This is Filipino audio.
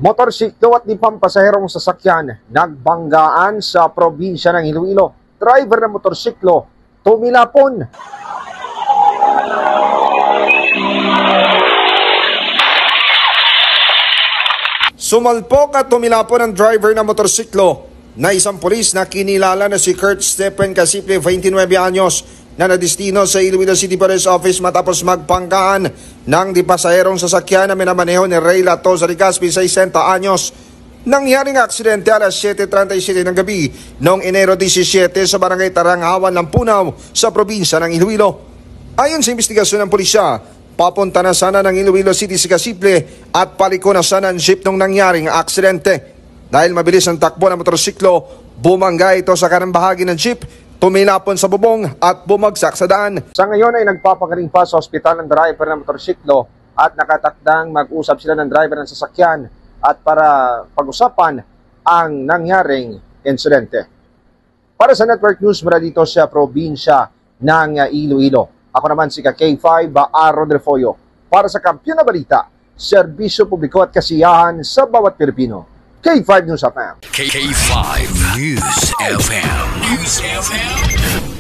Motorsiklo at limang pasaherong sasakyan nagbanggaan sa probinsya ng Iloilo. Driver ng motorsiklo tumilapon. Sumalpok at tumilapon ang driver ng motorsiklo na isang pulis na kinilala na si Kurt Stephen Casiple, 29 anyos, na nadistino sa Iloilo City Police Office matapos magpanggaan ng dipasaherong sasakyan na minamaneho ni Ray Lato Zarigaspi, 60 anyos. Nangyaring aksidente alas 7:37 ng gabi noong Enero 17 sa barangay Tarangawan ng Punaw sa probinsya ng Iloilo. Ayon sa investigasyon ng pulisya, papunta na sana ng Iloilo City si Casiple at paliko na sana ang jeep nung nangyaring aksidente. Dahil mabilis ang takbo ng motorsiklo, bumangga ito sa kanang bahagi ng jeep, tumilapon sa bubong at bumagsak sa daan. Sa ngayon ay nagpapagaling pa sa ospital ng driver ng motorsiklo at nakatakdang mag-usap sila ng driver ng sasakyan at para pag-usapan ang nangyaring insidente. Para sa Network News mula dito sa probinsya ng Iloilo, ako naman si K5 Aaron Refoyo para sa Kampiyon na Balita, serbisyo publiko at kasiyahan sa bawat Pilipino. K5 News FM. K5 News FM. News FM.